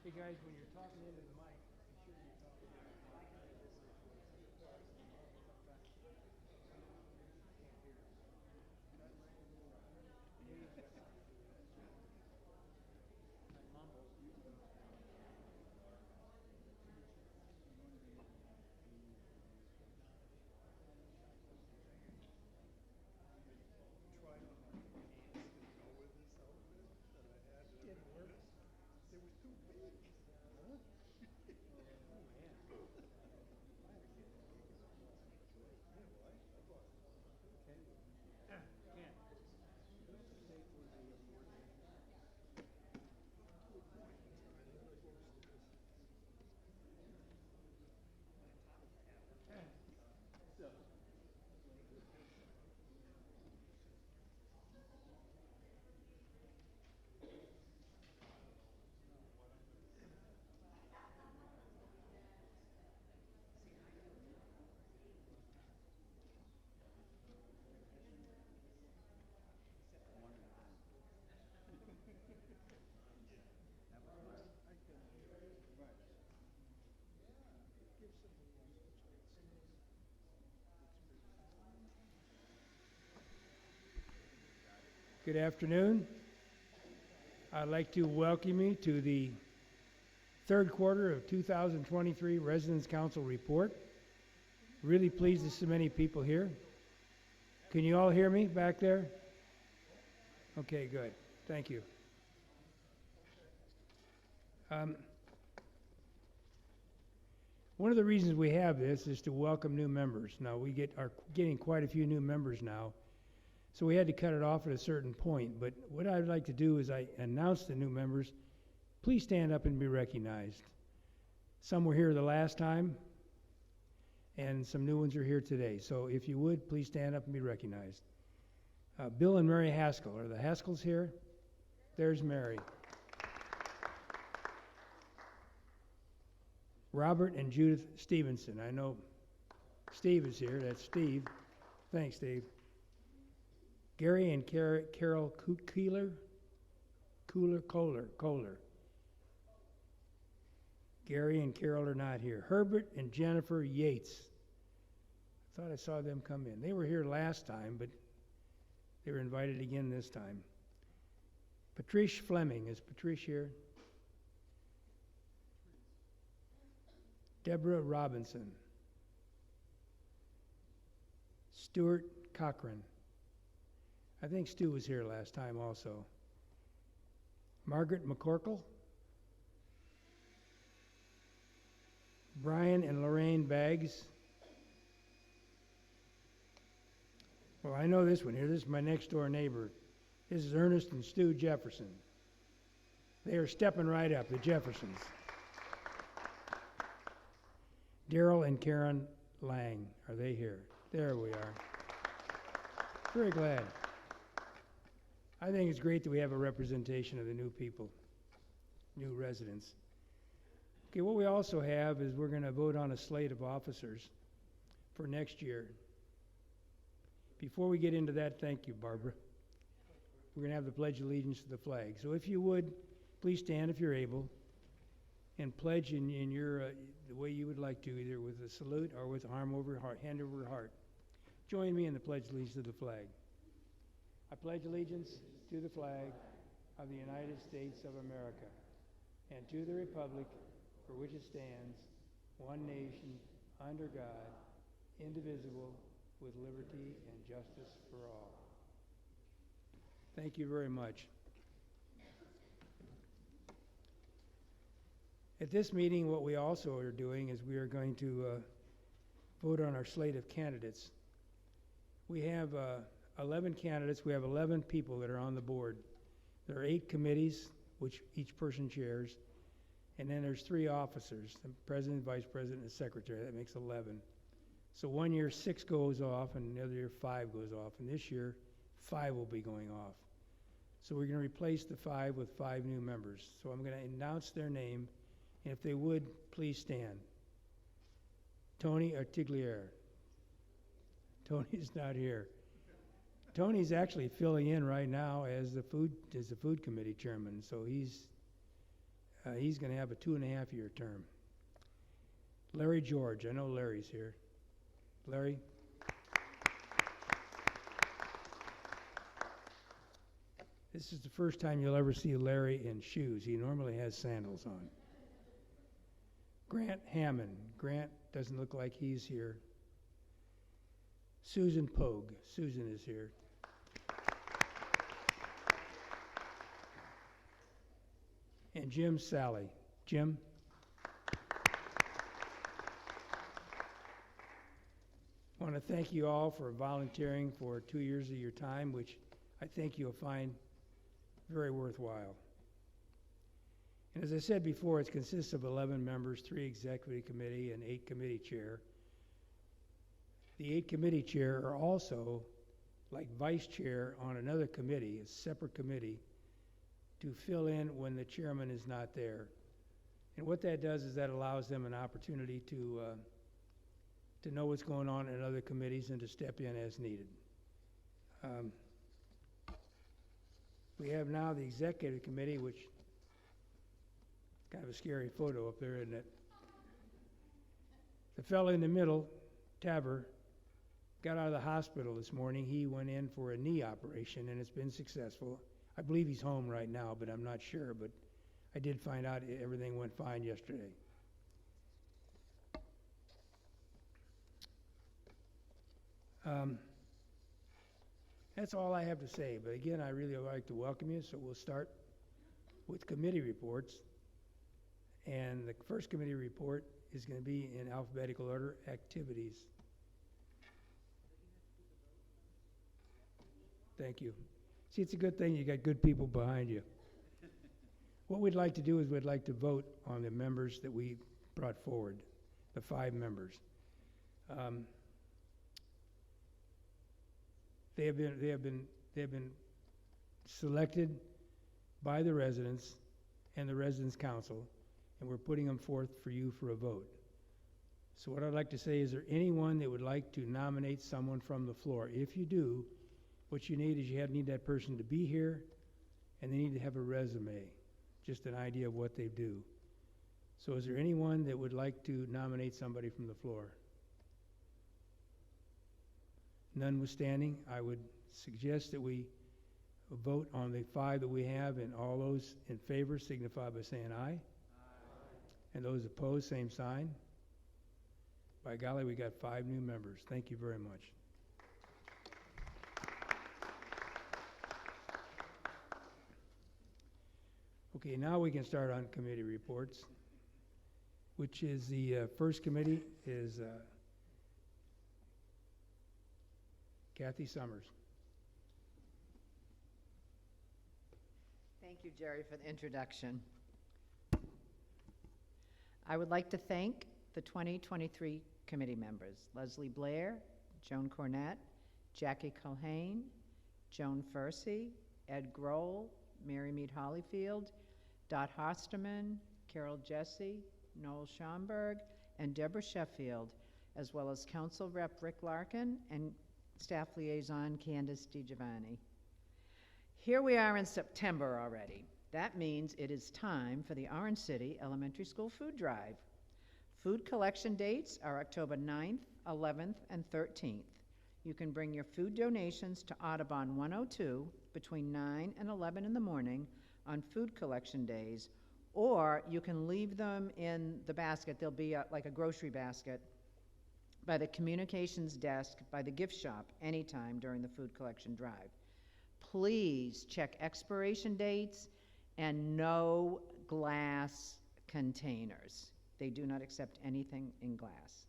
Hey guys, when you're talking into the mic, be sure you're talking into the mic. I mumble. Didn't work. Oh man. Okay. Ken. Good afternoon. I'd like to welcome you to the third quarter of 2023 Residence Council report. Really pleased to see so many people here. Can you all hear me back there? Okay, good. Thank you. One of the reasons we have this is to welcome new members. Now we are getting quite a few new members now, so we had to cut it off at a certain point. But what I'd like to do is I announce the new members. Please stand up and be recognized. Some were here the last time, and some new ones are here today. So if you would, please stand up and be recognized. Bill and Mary Haskell. Are the Haskells here? There's Mary. Robert and Judith Stevenson. I know Steve is here. That's Steve. Thanks, Steve. Gary and Carol Kohler. Gary and Carol are not here. Herbert and Jennifer Yates. I thought I saw them come in. They were here last time, but they were invited again this time. Patrice Fleming. Is Patrice here? Deborah Robinson. Stuart Cochran. I think Stu was here last time also. Margaret McCorkle. Brian and Lorraine Baggs. Well, I know this one here. This is my next door neighbor. This is Ernest and Stu Jefferson. They are stepping right up, the Jeffersons. Daryl and Karen Lang, are they here? There we are. Very glad. I think it's great that we have a representation of the new people, new residents. Okay, what we also have is we're going to vote on a slate of officers for next year. Before we get into that, thank you, Barbara. We're going to have the Pledge of Allegiance to the flag. So if you would, please stand if you're able and pledge in your the way you would like to, either with a salute or with arm over heart, hand over heart. Join me in the Pledge of Allegiance to the flag. I pledge allegiance to the flag of the United States of America and to the republic for which it stands, one nation, under God, indivisible, with liberty and justice for all. Thank you very much. At this meeting, what we also are doing is we are going to vote on our slate of candidates. We have 11 candidates. We have 11 people that are on the board. There are 8 committees, which each person chairs, and then there's 3 officers, the president, vice president, and secretary. That makes 11. So one year 6 goes off, and the other year 5 goes off, and this year 5 will be going off. So we're going to replace the 5 with 5 new members. So I'm going to announce their name, and if they would, please stand. Tony Artigliere. Tony's not here. Tony's actually filling in right now as the food committee chairman, so he's He's going to have a 2.5-year term. Larry George, I know Larry's here. Larry? This is the first time you'll ever see Larry in shoes. He normally has sandals on. Grant Hammond. Grant doesn't look like he's here. Susan Pogue. Susan is here. And Jim Sally. Jim? I want to thank you all for volunteering for 2 years of your time, which I think you'll find very worthwhile. And as I said before, it consists of 11 members, 3 executive committee, and 8 committee chair. The 8 committee chair are also, like vice chair on another committee, a separate committee, to fill in when the chairman is not there. And what that does is that allows them an opportunity to know what's going on in other committees and to step in as needed. We have now the executive committee, which is kind of a scary photo up there, isn't it? The fellow in the middle, Taver, got out of the hospital this morning. He went in for a knee operation, and it's been successful. I believe he's home right now, but I'm not sure. But I did find out everything went fine yesterday. That's all I have to say. But again, I really would like to welcome you. So we'll start with committee reports. And the first committee report is going to be in alphabetical order, activities. Thank you. See, it's a good thing you got good people behind you. What we'd like to do is we'd like to vote on the members that we brought forward, the 5 members. They have been selected by the residents and the residents' council, and we're putting them forth for you for a vote. So what I'd like to say, is there anyone that would like to nominate someone from the floor? If you do, what you need is you need that person to be here, and they need to have a resume, just an idea of what they do. So is there anyone that would like to nominate somebody from the floor? None withstanding, I would suggest that we vote on the 5 that we have, and all those in favor signify by saying aye. Aye. And those opposed, same sign. By golly, we got 5 new members. Thank you very much. Okay, now we can start on committee reports, which is the first committee is Kathy Summers. Thank you, Jerry, for the introduction. I would like to thank the 2023 committee members: Leslie Blair, Joan Cornett, Jackie Culhane, Joan Fursey, Ed Grohl, Mary Mead Hollyfield, Dot Hosterman, Carol Jesse, Noel Schomburg, and Deborah Sheffield, as well as Council Rep Rick Larkin and Staff Liaison Candace DiGiovanni. Here we are in September already. That means it is time for the Orange City Elementary School Food Drive. Food collection dates are October 9th, 11th, and 13th. You can bring your food donations to Audubon 102 between 9 and 11 in the morning on food collection days, or you can leave them in the basket. There'll be like a grocery basket by the communications desk, by the gift shop, anytime during the food collection drive. Please check expiration dates and no glass containers. They do not accept anything in glass.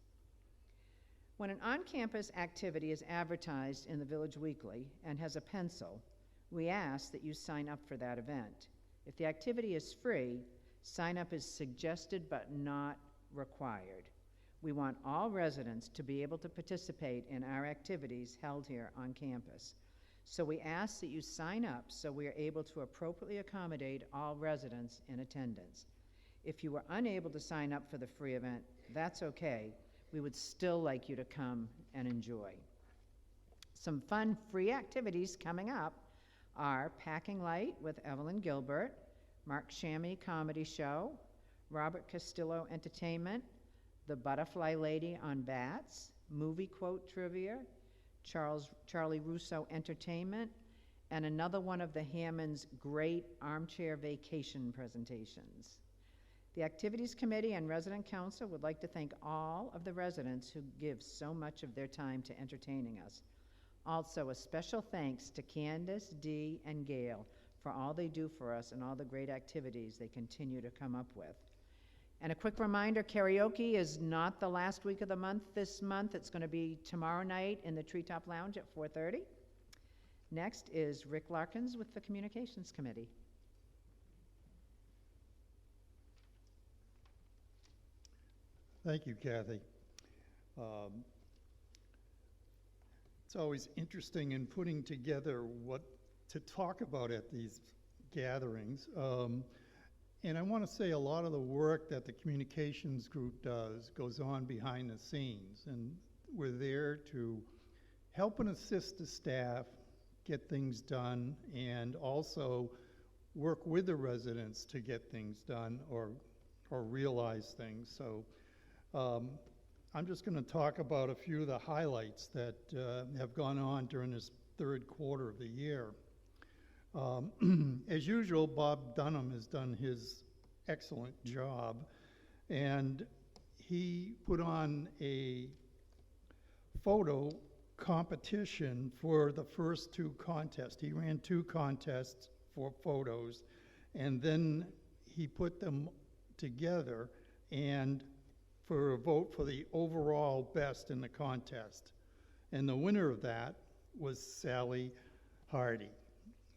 When an on-campus activity is advertised in the Village Weekly and has a pencil, we ask that you sign up for that event. If the activity is free, sign up is suggested but not required. We want all residents to be able to participate in our activities held here on campus. So we ask that you sign up so we are able to appropriately accommodate all residents in attendance. If you were unable to sign up for the free event, that's okay. We would still like you to come and enjoy. Some fun free activities coming up are Packing Light with Evelyn Gilbert, Mark Shammy Comedy Show, Robert Castillo Entertainment, The Butterfly Lady on Bats, Movie Quote Trivia, Charlie Russo Entertainment, and another one of the Hammond's great armchair vacation presentations. The Activities Committee and Resident Council would like to thank all of the residents who give so much of their time to entertaining us. Also, a special thanks to Candace, Dee, and Gail for all they do for us and all the great activities they continue to come up with. And a quick reminder, karaoke is not the last week of the month this month. It's going to be tomorrow night in the Treetop Lounge at 4:30. Next is Rick Larkins with the Communications Committee. Thank you, Kathy. It's always interesting in putting together what to talk about at these gatherings. And I want to say a lot of the work that the communications group does goes on behind the scenes. And we're there to help and assist the staff get things done and also work with the residents to get things done or realize things. So I'm just going to talk about a few of the highlights that have gone on during this third quarter of the year. As usual, Bob Dunham has done his excellent job, and he put on a photo competition for the first two contests. He ran two contests for photos, and then he put them together and for a vote for the overall best in the contest. And the winner of that was Sally Hardy.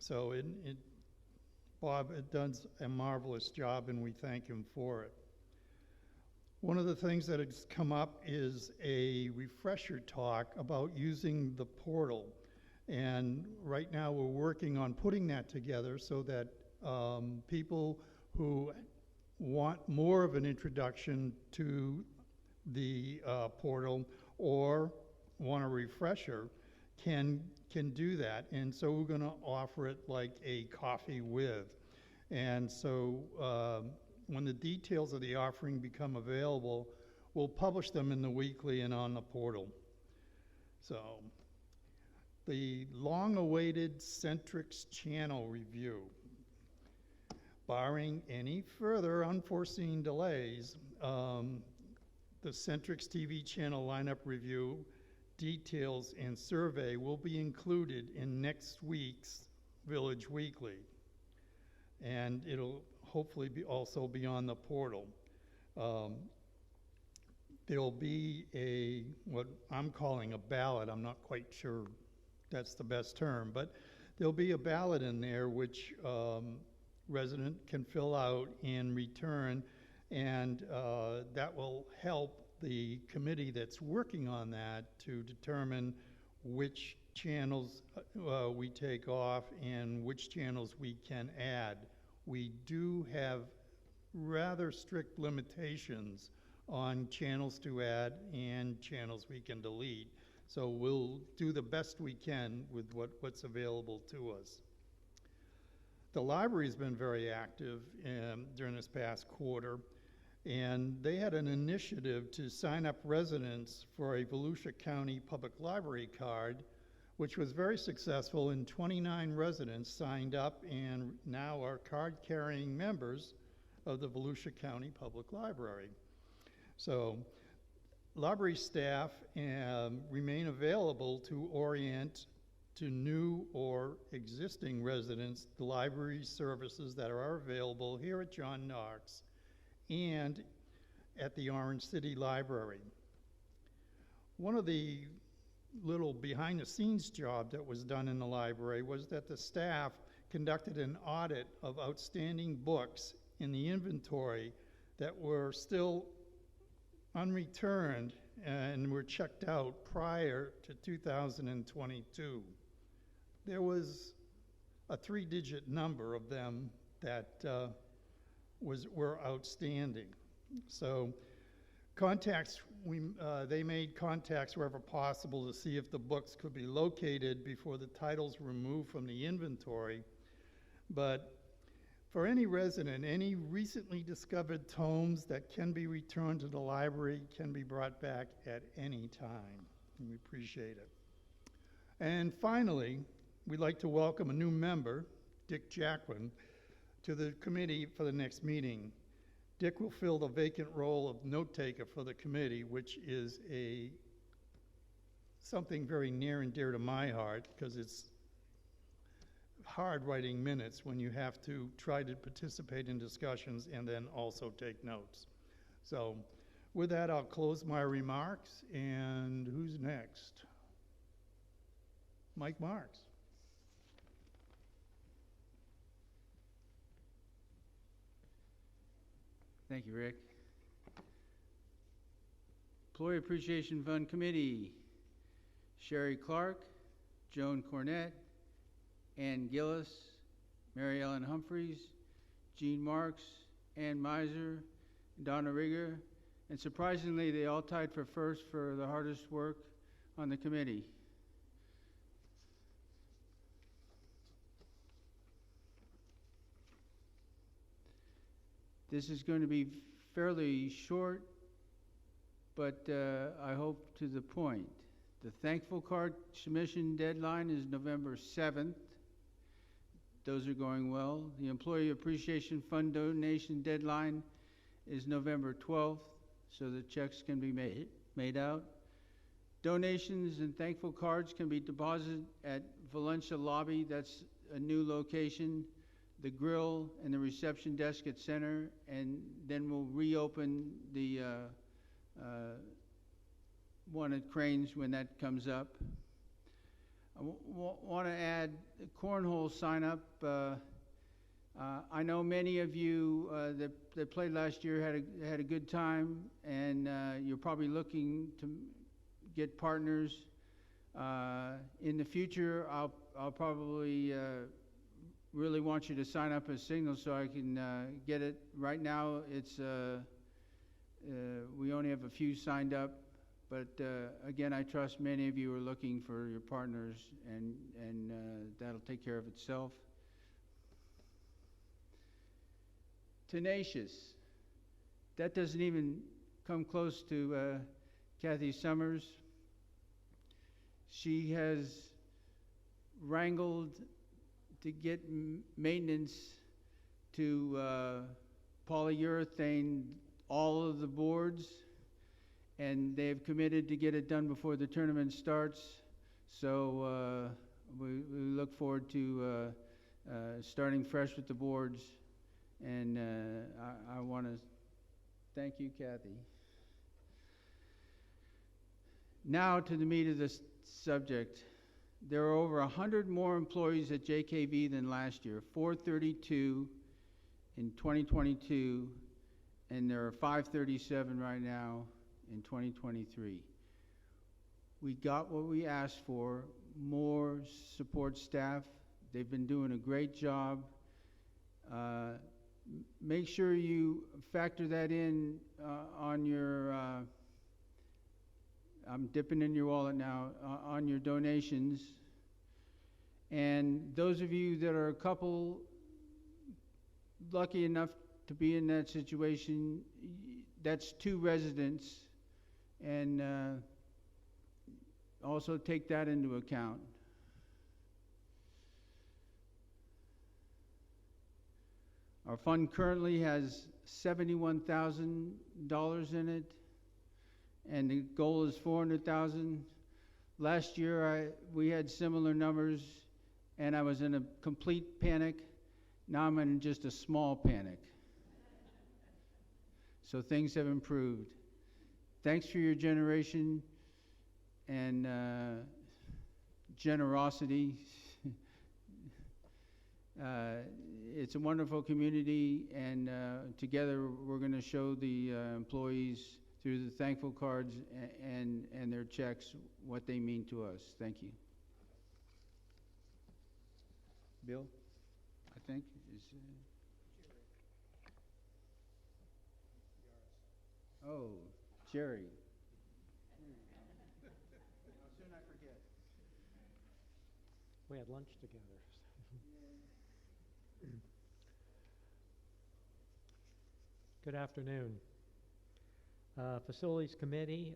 So Bob does a marvelous job, and we thank him for it. One of the things that has come up is a refresher talk about using the portal. And right now we're working on putting that together so that people who want more of an introduction to the portal or want a refresher can do that. And so we're going to offer it like a coffee with. And so when the details of the offering become available, we'll publish them in the weekly and on the portal. So the long-awaited Centrix channel review. Barring any further unforeseen delays, the Centrix TV channel lineup review details and survey will be included in next week's Village Weekly. And it'll hopefully also be on the portal. There'll be what I'm calling a ballot. I'm not quite sure that's the best term, but there'll be a ballot in there which resident can fill out and return, and that will help the committee that's working on that to determine which channels we take off and which channels we can add. We do have rather strict limitations on channels to add and channels we can delete. So we'll do the best we can with what's available to us. The library's been very active during this past quarter, and they had an initiative to sign up residents for a Volusia County Public Library card, which was very successful, and 29 residents signed up and now are card-carrying members of the Volusia County Public Library. So library staff remain available to orient to new or existing residents the library services that are available here at John Knox and at the Orange City Library. One of the little behind-the-scenes job that was done in the library was that the staff conducted an audit of outstanding books in the inventory that were still unreturned and were checked out prior to 2022. There was a 3-digit number of them that were outstanding. So they made contacts wherever possible to see if the books could be located before the titles were removed from the inventory. But For any resident, any recently discovered tomes that can be returned to the library can be brought back at any time. We appreciate it. And finally, we'd like to welcome a new member, Dick Jacquin, to the committee for the next meeting. Dick will fill the vacant role of note-taker for the committee, which is something very near and dear to my heart, because it's hard writing minutes when you have to try to participate in discussions and then also take notes. So with that, I'll close my remarks, and who's next? Mike Marks. Thank you, Rick. Employee Appreciation Fund Committee, Sherry Clark, Joan Cornett, Ann Gillis, Mary Ellen Humphreys, Jean Marks, Ann Miser, Donna Rigger, and surprisingly, they all tied for first for the hardest work on the committee. This is going to be fairly short, but I hope to the point. The thankful card submission deadline is November 7th. Those are going well. The Employee Appreciation Fund donation deadline is November 12th, so the checks can be made out. Donations and thankful cards can be deposited at Valencia Lobby. That's a new location. The grill and the reception desk at Center, and then we'll reopen the one at Cranes when that comes up. I want to add cornhole sign up. I know many of you that played last year had a good time, and you're probably looking to get partners. In the future, I'll probably really want you to sign up as Signal so I can get it. Right now, it's we only have a few signed up, but again, I trust many of you are looking for your partners, and that'll take care of itself. Tenacious. That doesn't even come close to Kathy Summers. She has wrangled to get maintenance to polyurethane all of the boards, and they've committed to get it done before the tournament starts. So we look forward to starting fresh with the boards, and I want to thank you, Kathy. Now to the meat of the subject. There are over 100 more employees at JKV than last year, 432 in 2022, and there are 537 right now in 2023. We got what we asked for, more support staff. They've been doing a great job. Make sure you factor that in on your I'm dipping in your wallet now, on your donations. And those of you that are a couple lucky enough to be in that situation, that's 2 residents, and also take that into account. Our fund currently has $71,000 in it, and the goal is $400,000. Last year, we had similar numbers, and I was in a complete panic. Now I'm in just a small panic. So things have improved. Thanks for your generation and generosity. It's a wonderful community, and together we're going to show the employees through the thankful cards and their checks what they mean to us. Thank you. Bill, I think, is... Oh, Jerry. How soon I forget. We had lunch together. Good afternoon. Facilities Committee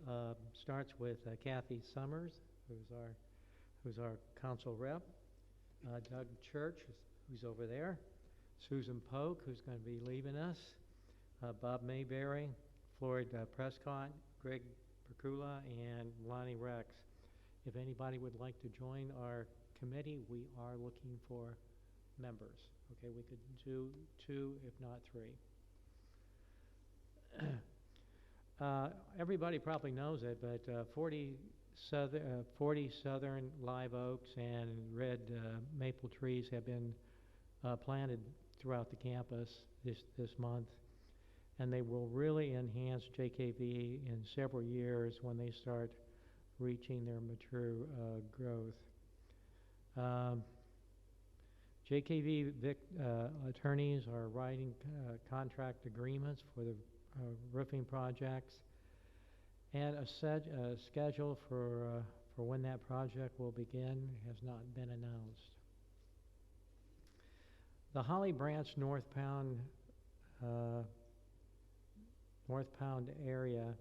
starts with Kathy Summers, who's our council rep, Doug Church, who's over there, Susan Polk, who's going to be leaving us, Bob Mayberry, Floyd Prescott, Greg Percula, and Lonnie Rex. If anybody would like to join our committee, we are looking for members. Okay, we could do 2, if not 3. Everybody probably knows it, but 40 southern live oaks and red maple trees have been planted throughout the campus this month, and they will really enhance JKV in several years when they start reaching their mature growth. JKV attorneys are writing contract agreements for the roofing projects, and a schedule for when that project will begin has not been announced. The Holly Branch North Pound area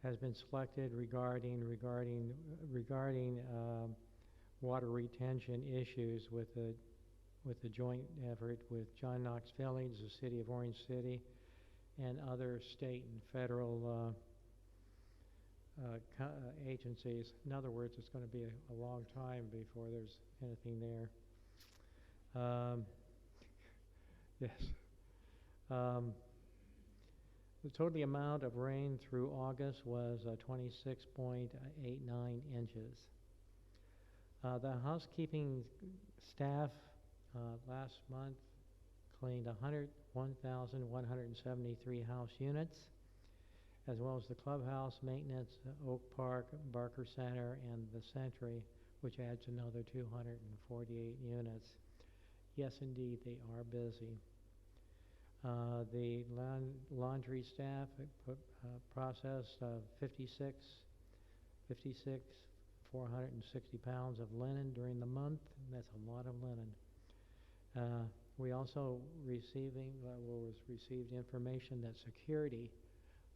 has been selected regarding water retention issues with the joint effort with John Knox Village, the City of Orange City, and other state and federal agencies. In other words, it's going to be a long time before there's anything there. Yes. The total amount of rain through August was 26.89 inches. The housekeeping staff last month cleaned 101,173 house units, as well as the clubhouse, maintenance, Oak Park, Barker Center, and the Sentry, which adds another 248 units. Yes, indeed, they are busy. The laundry staff processed 460 pounds of linen during the month. That's a lot of linen. We also received information that security,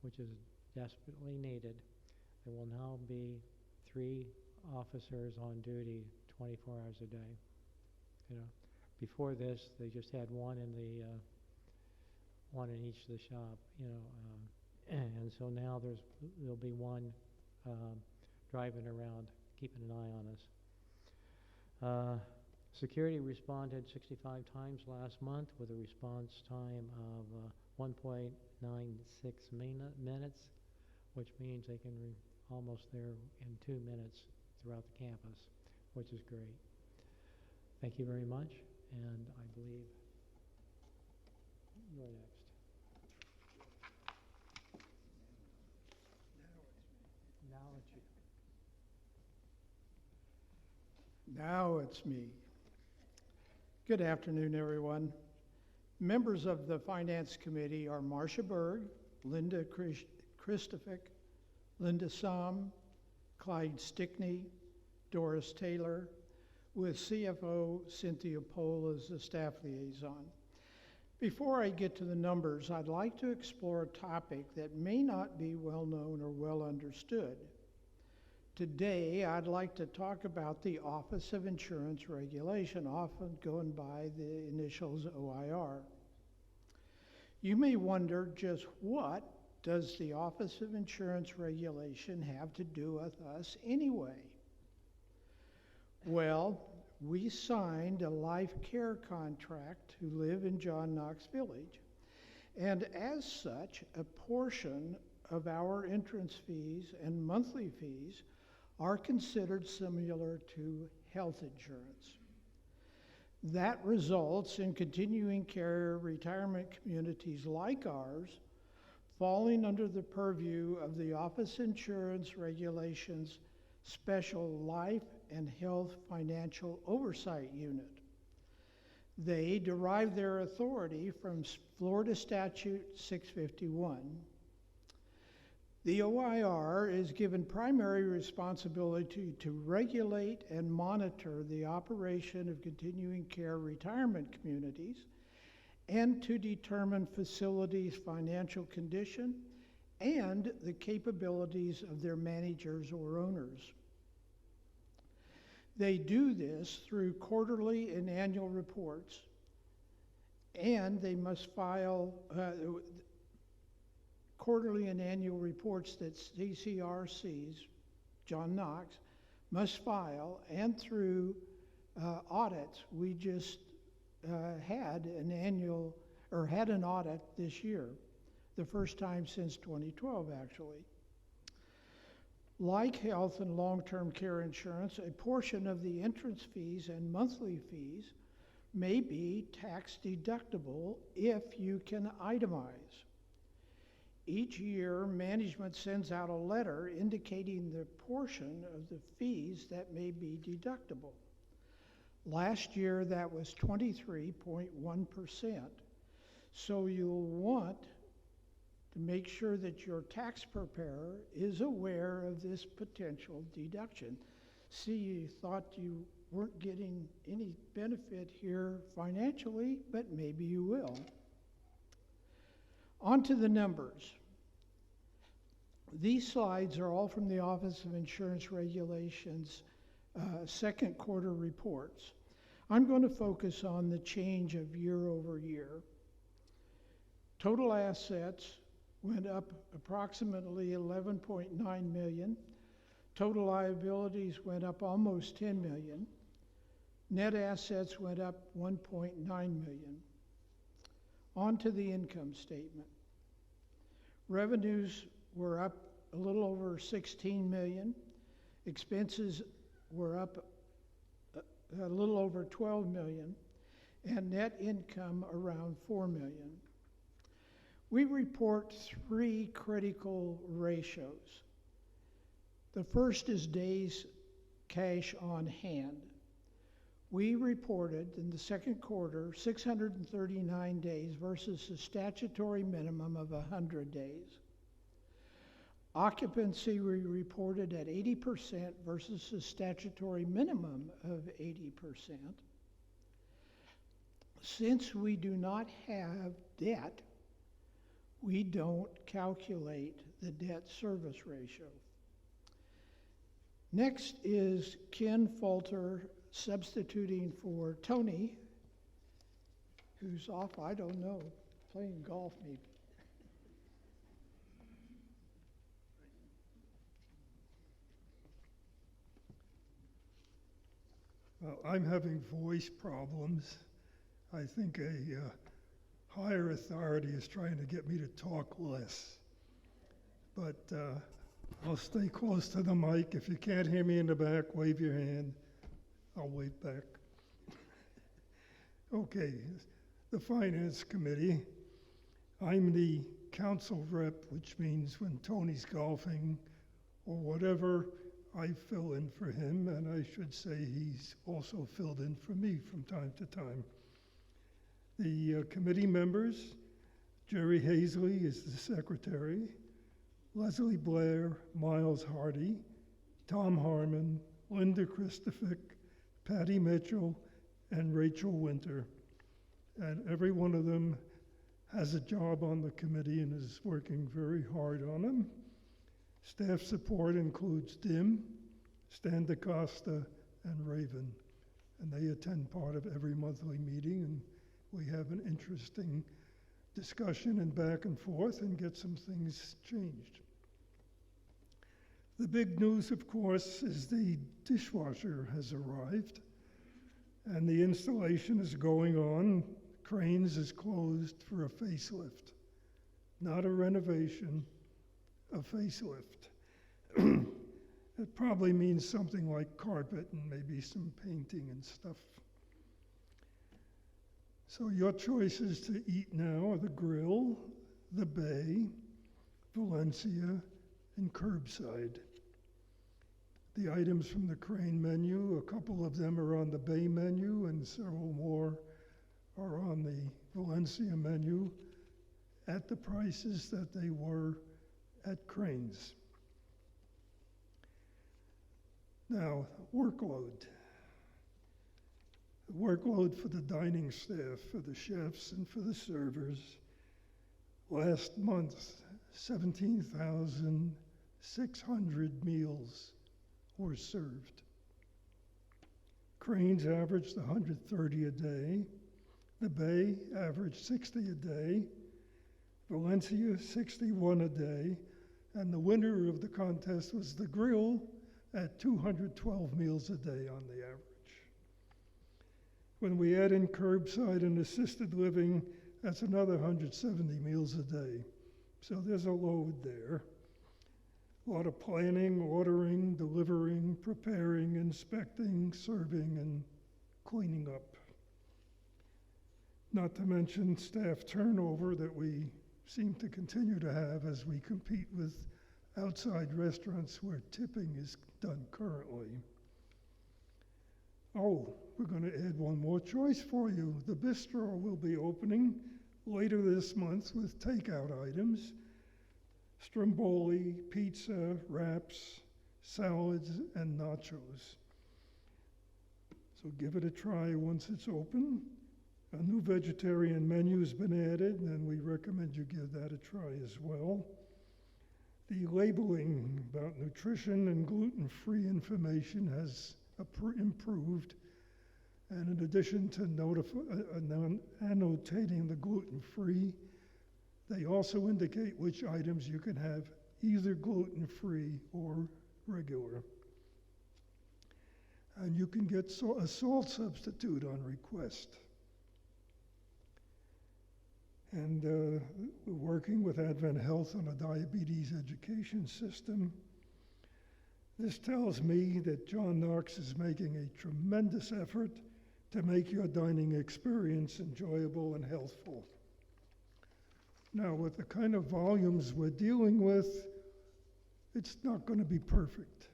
which is desperately needed, there will now be 3 officers on duty 24 hours a day. You know, before this, they just had one in each of the shop. You know, and so now there'll be one driving around, keeping an eye on us. Security responded 65 times last month with a response time of 1.96 minutes, which means they can almost there in 2 minutes throughout the campus, which is great. Thank you very much, and I believe you're next. Now it's you. Now it's me. Good afternoon, everyone. Members of the Finance Committee are Marcia Berg, Linda Christofik, Linda Somm, Clyde Stickney, Doris Taylor, with CFO Cynthia Pohl as the staff liaison. Before I get to the numbers, I'd like to explore a topic that may not be well known or well understood. Today, I'd like to talk about the Office of Insurance Regulation, often going by the initials OIR. You may wonder, just what does the Office of Insurance Regulation have to do with us anyway? Well, we signed a life care contract to live in John Knox Village, and as such, a portion of our entrance fees and monthly fees are considered similar to health insurance. That results in continuing care retirement communities like ours falling under the purview of the Office Insurance Regulations Special Life and Health Financial Oversight Unit. They derive their authority from Florida Statute 651. The OIR is given primary responsibility to regulate and monitor the operation of continuing care retirement communities and to determine facilities' financial condition and the capabilities of their managers or owners. They do this through quarterly and annual reports, and they must file quarterly and annual reports that CCRCs, John Knox, must file, and through audits. We just had an audit this year, the first time since 2012, actually. Like health and long-term care insurance, a portion of the entrance fees and monthly fees may be tax deductible if you can itemize. Each year, management sends out a letter indicating the portion of the fees that may be deductible. Last year, that was 23.1%. So you'll want to make sure that your tax preparer is aware of this potential deduction. See, you thought you weren't getting any benefit here financially, but maybe you will. On to the numbers. These slides are all from the Office of Insurance Regulations second quarter reports. I'm going to focus on the change of year over year. Total assets went up approximately 11.9 million. Total liabilities went up almost 10 million. Net assets went up 1.9 million. On to the income statement. Revenues were up a little over 16 million. Expenses were up a little over 12 million, and net income around 4 million. We report three critical ratios. The first is days cash on hand. We reported in the second quarter 639 days versus a statutory minimum of 100 days. Occupancy we reported at 80% versus a statutory minimum of 80%. Since we do not have debt, we don't calculate the debt service ratio. Next is Ken Falter substituting for Tony, who's off, I don't know, playing golf maybe. I'm having voice problems. I think a higher authority is trying to get me to talk less. But I'll stay close to the mic. If you can't hear me in the back, wave your hand. I'll wave back. Okay, the Finance Committee. I'm the council rep, which means when Tony's golfing or whatever, I fill in for him, and I should say he's also filled in for me from time to time. The committee members, Jerry Hazley is the secretary, Leslie Blair, Miles Hardy, Tom Harmon, Linda Christofic, Patty Mitchell, and Rachel Winter. And every one of them has a job on the committee and is working very hard on them. Staff support includes Dim, Stan DaCosta, and Raven. And they attend part of every monthly meeting, and we have an interesting discussion and back and forth and get some things changed. The big news, of course, is the dishwasher has arrived, and the installation is going on. Cranes is closed for a facelift, not a renovation, a facelift. It probably means something like carpet and maybe some painting and stuff. So your choices to eat now are the grill, the bay, Valencia, and curbside. The items from the Crane menu, a couple of them are on the bay menu and several more are on the Valencia menu at the prices that they were at Crane's. Now, workload. The workload for the dining staff, for the chefs and for the servers, last month, 17,600 meals were served. Cranes averaged 130 a day. The Bay averaged 60 a day. Valencia, 61 a day. And the winner of the contest was the Grill at 212 meals a day on the average. When we add in curbside and assisted living, that's another 170 meals a day. So there's a load there. A lot of planning, ordering, delivering, preparing, inspecting, serving, and cleaning up. Not to mention staff turnover that we seem to continue to have as we compete with outside restaurants where tipping is done currently. Oh, we're going to add one more choice for you. The bistro will be opening later this month with takeout items, stromboli, pizza, wraps, salads, and nachos. So give it a try once it's open. A new vegetarian menu has been added, and we recommend you give that a try as well. The labeling about nutrition and gluten-free information has improved, and in addition to annotating the gluten-free, they also indicate which items you can have either gluten-free or regular. And you can get a salt substitute on request. And we're working with Advent Health on a diabetes education system. This tells me that John Knox is making a tremendous effort to make your dining experience enjoyable and healthful. Now, with the kind of volumes we're dealing with, it's not going to be perfect.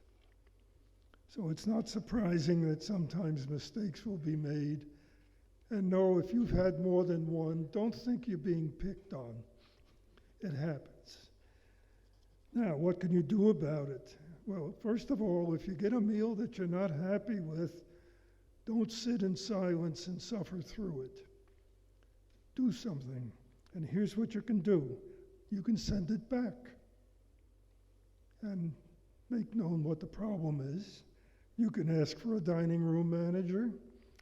So it's not surprising that sometimes mistakes will be made. And no, if you've had more than one, don't think you're being picked on. It happens. Now, what can you do about it? Well, first of all, if you get a meal that you're not happy with, don't sit in silence and suffer through it. Do something. And here's what you can do. You can send it back and make known what the problem is. You can ask for a dining room manager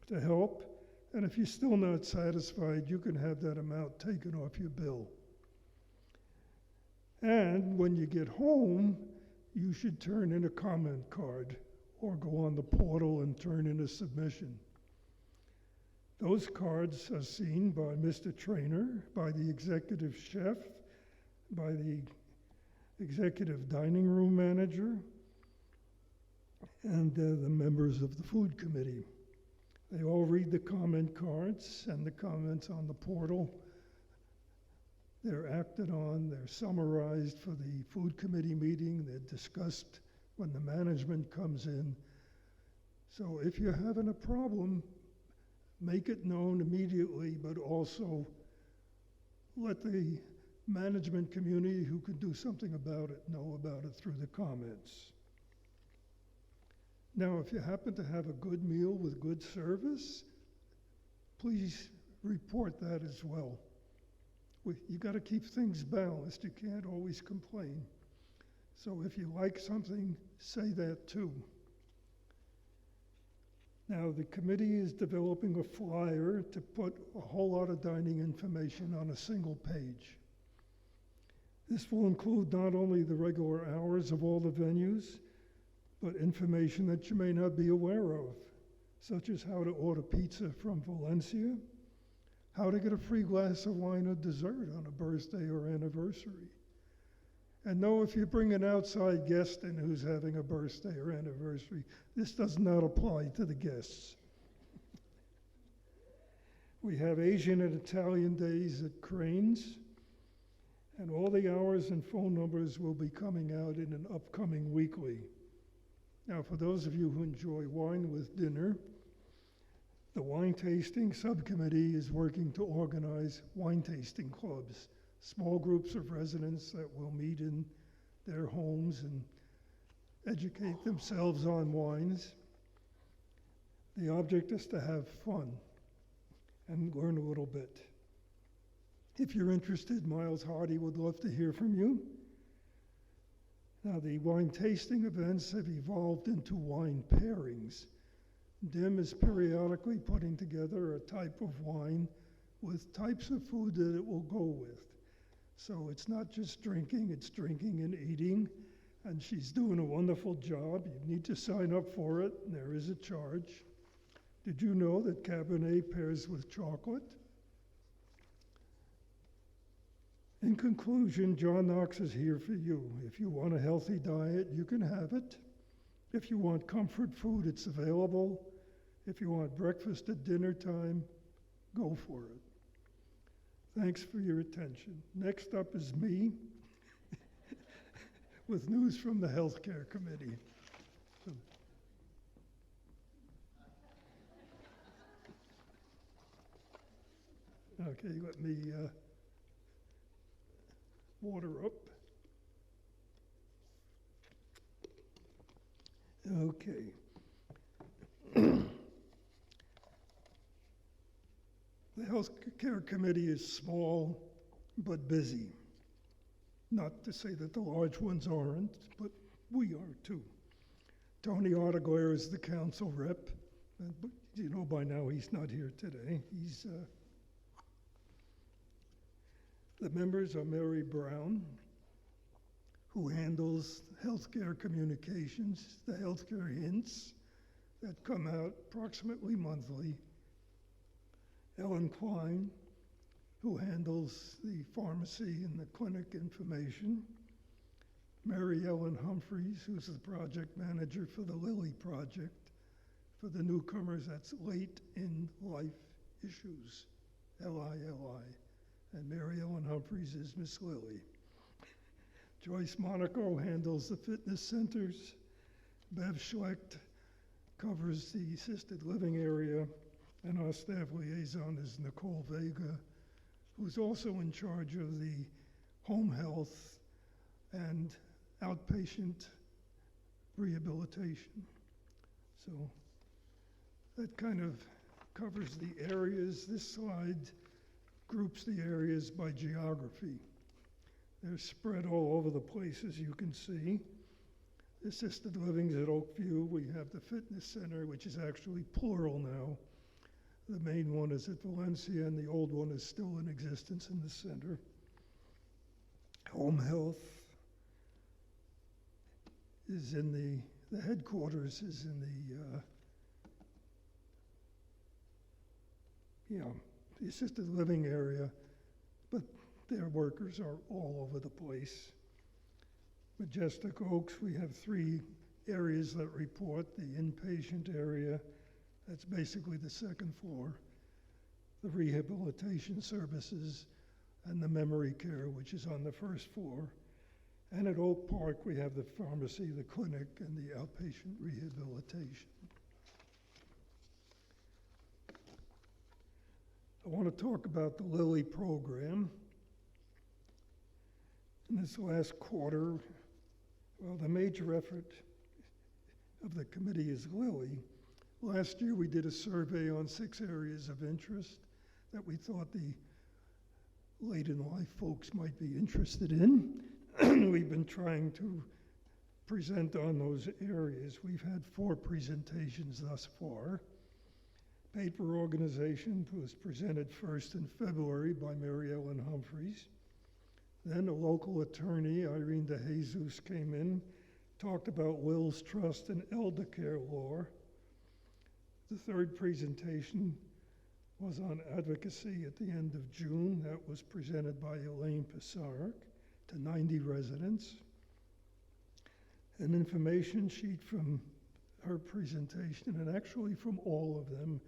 to help. And if you're still not satisfied, you can have that amount taken off your bill. And when you get home, you should turn in a comment card or go on the portal and turn in a submission. Those cards are seen by Mr. Trainer, by the executive chef, by the executive dining room manager, and the members of the food committee. They all read the comment cards and the comments on the portal. They're acted on, they're summarized for the food committee meeting, they're discussed when the management comes in. So if you're having a problem, make it known immediately, but also let the management community who can do something about it know about it through the comments. Now, if you happen to have a good meal with good service, please report that as well. You got to keep things balanced. You can't always complain. So if you like something, say that too. Now, the committee is developing a flyer to put a whole lot of dining information on a single page. This will include not only the regular hours of all the venues, but information that you may not be aware of, such as how to order pizza from Valencia, how to get a free glass of wine or dessert on a birthday or anniversary. And know if you bring an outside guest in who's having a birthday or anniversary, this does not apply to the guests. We have Asian and Italian days at Cranes, and all the hours and phone numbers will be coming out in an upcoming weekly. Now, for those of you who enjoy wine with dinner, the wine tasting subcommittee is working to organize wine tasting clubs, small groups of residents that will meet in their homes and educate themselves on wines. The object is to have fun and learn a little bit. If you're interested, Miles Hardy would love to hear from you. Now, the wine tasting events have evolved into wine pairings. DIM is periodically putting together a type of wine with types of food that it will go with. So it's not just drinking, it's drinking and eating, and she's doing a wonderful job. You need to sign up for it, and there is a charge. Did you know that Cabernet pairs with chocolate? In conclusion, John Knox is here for you. If you want a healthy diet, you can have it. If you want comfort food, it's available. If you want breakfast at dinner time, go for it. Thanks for your attention. Next up is me with news from the Healthcare Committee. Okay, let me water up. Okay. The Healthcare Committee is small but busy. Not to say that the large ones aren't, but we are too. Tony Ottaglair is the council rep, but you know by now he's not here today. The members are Mary Brown, who handles healthcare communications, the healthcare hints that come out approximately monthly. Ellen Klein, who handles the pharmacy and the clinic information. Mary Ellen Humphreys, who's the project manager for the Lilly Project, for the newcomers, that's late in life issues, L-I-L-I. And Mary Ellen Humphreys is Miss Lilly. Joyce Monaco handles the fitness centers. Bev Schlecht covers the assisted living area. And our staff liaison is Nicole Vega, who's also in charge of the home health and outpatient rehabilitation. So that kind of covers the areas. This slide groups the areas by geography. They're spread all over the place, as you can see. Assisted living's at Oakview. We have the fitness center, which is actually plural now. The main one is at Valencia, and the old one is still in existence in the center. Home health is in the headquarters is in the assisted living area, but their workers are all over the place. Majestic Oaks, we have 3 areas that report: the inpatient area, that's basically the second floor, the rehabilitation services, and the memory care, which is on the first floor. And at Oak Park, we have the pharmacy, the clinic, and the outpatient rehabilitation. I want to talk about the Lilly program. In this last quarter, well, the major effort of the committee is Lilly. Last year, we did a survey on 6 areas of interest that we thought the late-in-life folks might be interested in. We've been trying to present on those areas. We've had 4 presentations thus far. Paper organization was presented first in February by Mary Ellen Humphreys. Then a local attorney, Irene DeJesus, came in, talked about wills, trust, and elder care law. The 3rd presentation was on advocacy at the end of June. That was presented by Elaine Pisarek to 90 residents. An information sheet from her presentation, and actually from all of them,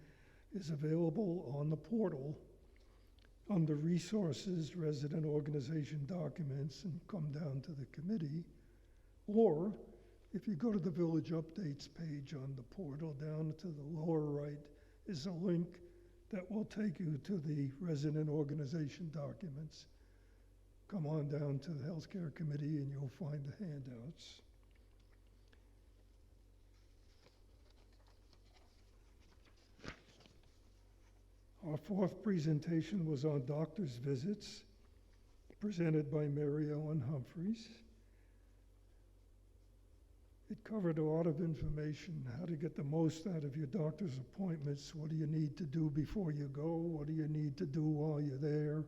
is available on the portal under Resources, Resident Organization Documents, and come down to the committee. Or if you go to the Village Updates page on the portal, down to the lower right is a link that will take you to the Resident Organization Documents. Come on down to the Healthcare Committee and you'll find the handouts. Our fourth presentation was on doctor's visits, presented by Mary Ellen Humphreys. It covered a lot of information, how to get the most out of your doctor's appointments, what do you need to do before you go, what do you need to do while you're there,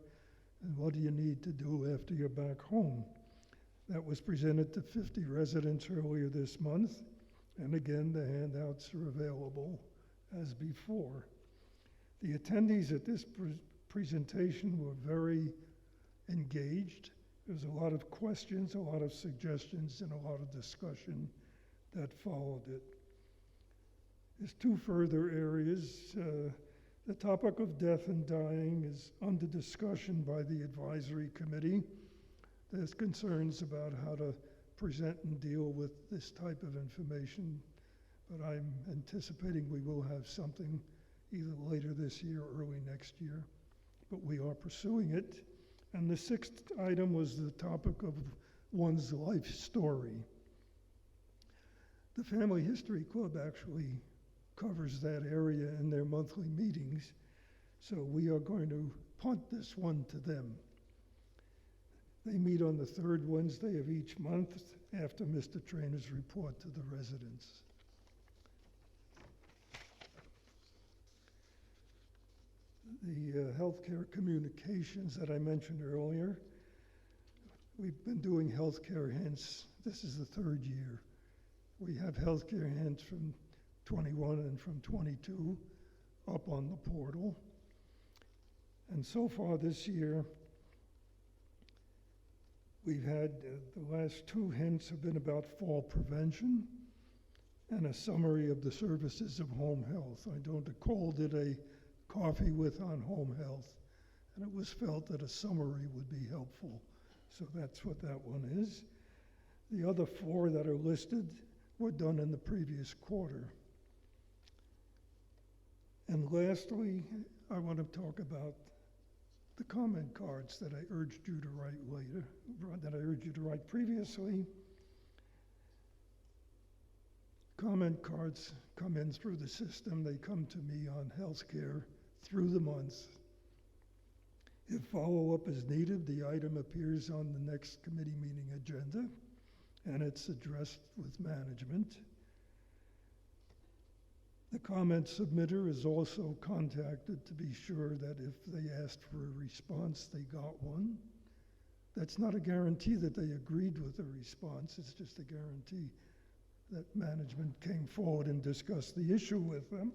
and what do you need to do after you're back home. That was presented to 50 residents earlier this month, and again, the handouts are available as before. The attendees at this presentation were very engaged. There was a lot of questions, a lot of suggestions, and a lot of discussion that followed it. There's two further areas. The topic of death and dying is under discussion by the advisory committee. There's concerns about how to present and deal with this type of information, but I'm anticipating we will have something either later this year or early next year, but we are pursuing it. And the sixth item was the topic of one's life story. The Family History Club actually covers that area in their monthly meetings, so we are going to punt this one to them. They meet on the third Wednesday of each month after Mr. Trainer's report to the residents. The healthcare communications that I mentioned earlier, we've been doing healthcare hints. This is the third year. We have healthcare hints from 21 and from 22 up on the portal. And so far this year, we've had, the last two hints have been about fall prevention and a summary of the services of home health. I called it a coffee with on home health, and it was felt that a summary would be helpful. So that's what that one is. The other four that are listed were done in the previous quarter. And lastly, I want to talk about the comment cards that I urged you to write later, that I urged you to write previously. Comment cards come in through the system. They come to me on healthcare through the month. If follow-up is needed, the item appears on the next committee meeting agenda, and it's addressed with management. The comment submitter is also contacted to be sure that if they asked for a response, they got one. That's not a guarantee that they agreed with the response, it's just a guarantee that management came forward and discussed the issue with them.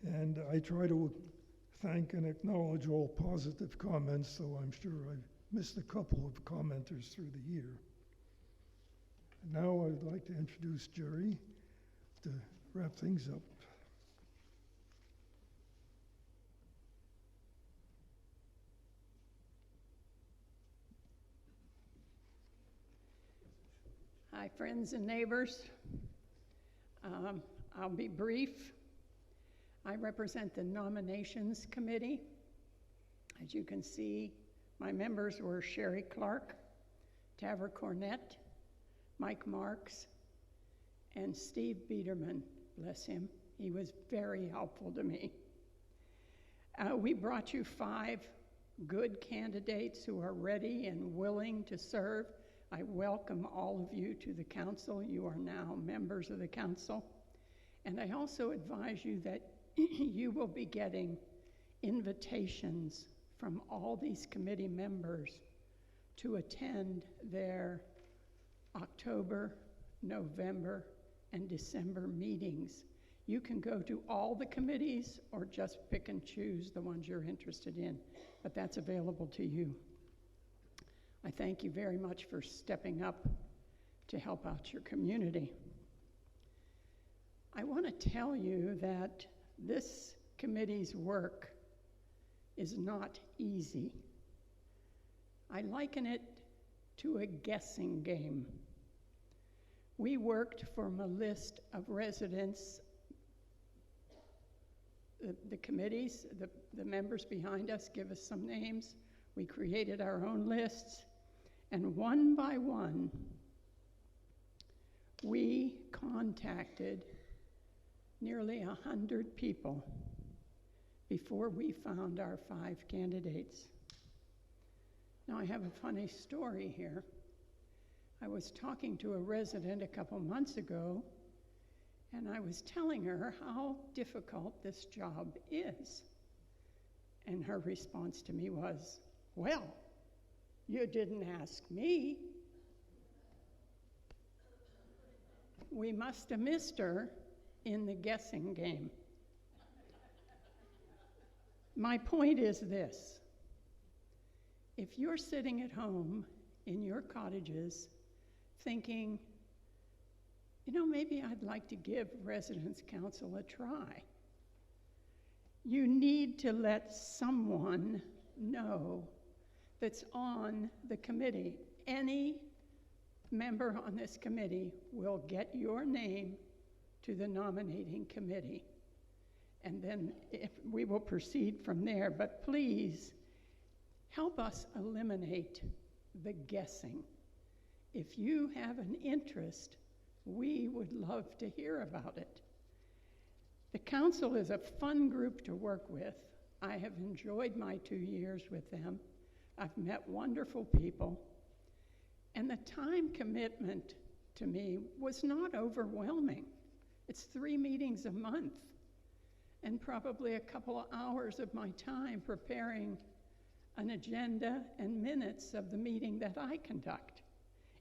And I try to thank and acknowledge all positive comments, though I'm sure I've missed a couple of commenters through the year. And now I'd like to introduce Jerry to wrap things up. Hi, friends and neighbors. I'll be brief. I represent the Nominations Committee. As you can see, my members were Sherry Clark, Tavra Cornett, Mike Marks, and Steve Biederman, bless him. He was very helpful to me. We brought you 5 good candidates who are ready and willing to serve. I welcome all of you to the council. You are now members of the council. And I also advise you that you will be getting invitations from all these committee members to attend their October, November, and December meetings. You can go to all the committees or just pick and choose the ones you're interested in, but that's available to you. I thank you very much for stepping up to help out your community. I want to tell you that this committee's work is not easy. I liken it to a guessing game. We worked from a list of residents, the committees, the members behind us give us some names. We created our own lists, and one by one, we contacted nearly 100 people before we found our 5 candidates. Now, I have a funny story here. I was talking to a resident a couple months ago, and I was telling her how difficult this job is. And her response to me was, "Well, you didn't ask me." We must have missed her in the guessing game. My point is this: if you're sitting at home in your cottages thinking, maybe I'd like to give Residence Council a try, you need to let someone know that's on the committee. Any member on this committee will get your name to the nominating committee. And then we will proceed from there. But please, help us eliminate the guessing. If you have an interest, we would love to hear about it. The council is a fun group to work with. I have enjoyed my 2 years with them. I've met wonderful people. And the time commitment to me was not overwhelming. It's 3 meetings a month, and probably a couple of hours of my time preparing an agenda and minutes of the meeting that I conduct.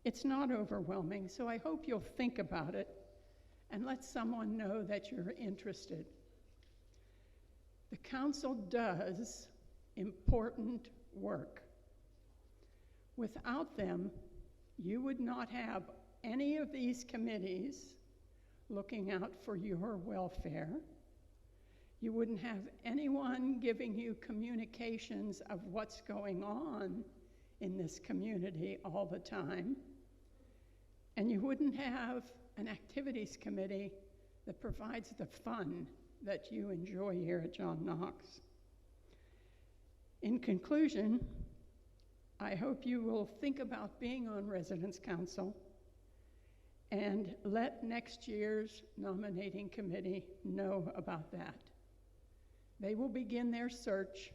It's not overwhelming, so I hope you'll think about it and let someone know that you're interested. The council does important work. Without them, you would not have any of these committees looking out for your welfare. You wouldn't have anyone giving you communications of what's going on in this community all the time. And you wouldn't have an activities committee that provides the fun that you enjoy here at John Knox. In conclusion, I hope you will think about being on Residence Council and let next year's nominating committee know about that. They will begin their search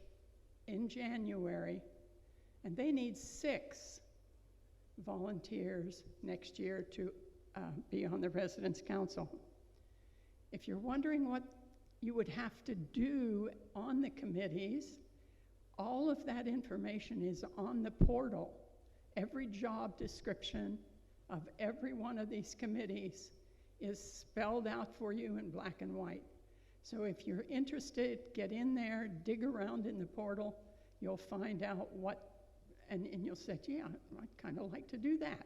in January, and they need 6 volunteers next year to be on the Residence Council. If you're wondering what you would have to do on the committees, all of that information is on the portal. Every job description of every one of these committees is spelled out for you in black and white. So if you're interested, get in there, dig around in the portal, you'll find out what, and you'll say, yeah, I'd kind of like to do that.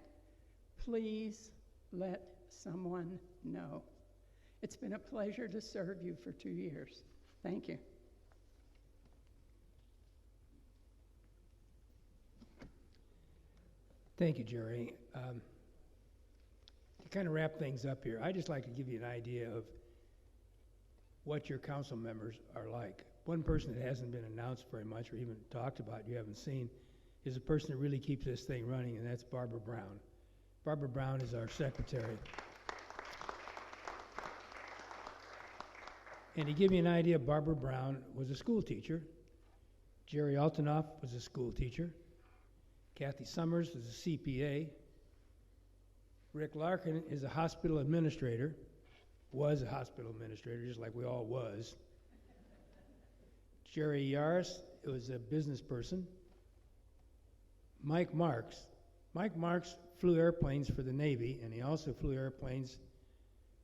Please let someone know. It's been a pleasure to serve you for 2 years. Thank you. Thank you, Jerry. To kind of wrap things up here, I'd just like to give you an idea of what your council members are like. One person that hasn't been announced very much or even talked about, you haven't seen, is a person that really keeps this thing running, and that's Barbara Brown. Barbara Brown is our secretary. And to give you an idea, Barbara Brown was a school teacher. Jerry Altanoff was a school teacher. Kathy Summers was a CPA. Rick Larkin is a hospital administrator, was a hospital administrator, just like we all was. Jerry Yaris was a business person. Mike Marks flew airplanes for the Navy, and he also flew airplanes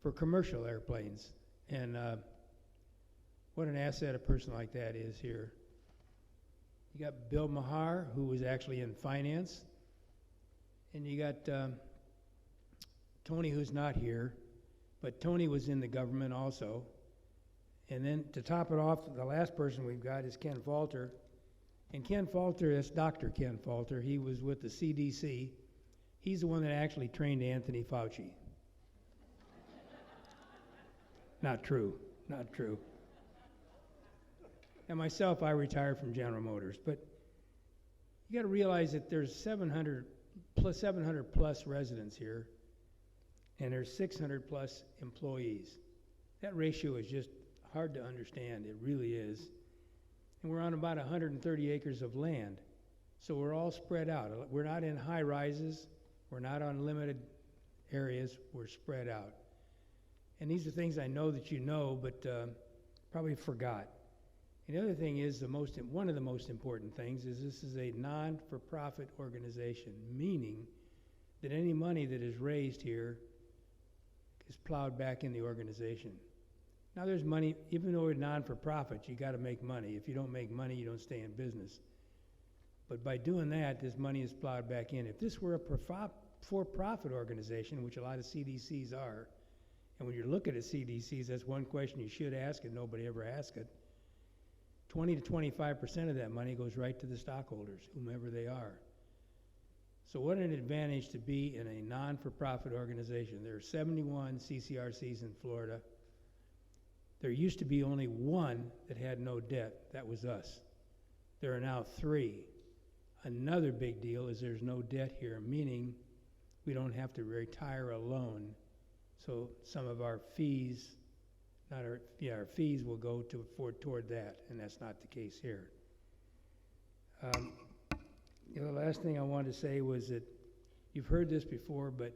for commercial airplanes. And what an asset a person like that is here. You got Bill Mahar, who was actually in finance. And you got Tony, who's not here, but Tony was in the government also. And then to top it off, the last person we've got is Ken Falter. And Ken Falter is Dr. Ken Falter. He was with the CDC. He's the one that actually trained Anthony Fauci. Not true, not true. And myself, I retired from General Motors. But you got to realize that there's 700 plus residents here, and there's 600 plus employees. That ratio is just hard to understand. It really is. And we're on about 130 acres of land. So we're all spread out. We're not in high rises. We're not on limited areas. We're spread out. And these are things I know that you know, but probably forgot. And the other thing is, one of the most important things is this is a non-for-profit organization, meaning that any money that is raised here is plowed back in the organization. Now there's money, even though we're non-for-profit, you got to make money. If you don't make money, you don't stay in business. But by doing that, this money is plowed back in. If this were a for-profit organization, which a lot of CDCs are, and when you're looking at CDCs, that's one question you should ask, and nobody ever asks it. 20 to 25% of that money goes right to the stockholders, whomever they are. So what an advantage to be in a non-for-profit organization. There are 71 CCRCs in Florida. There used to be only one that had no debt. That was us. There are now 3. Another big deal is there's no debt here, meaning we don't have to retire a loan. So some of our fees, our fees will go toward that, and that's not the case here. The last thing I wanted to say was that you've heard this before, but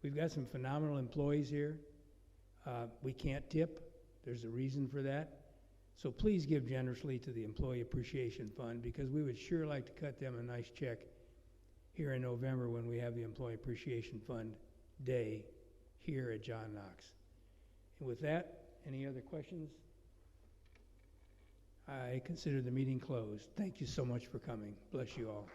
we've got some phenomenal employees here. We can't tip. There's a reason for that. So please give generously to the Employee Appreciation Fund, because we would sure like to cut them a nice check here in November when we have the Employee Appreciation Fund Day here at John Knox. And with that, any other questions? I consider the meeting closed. Thank you so much for coming. Bless you all.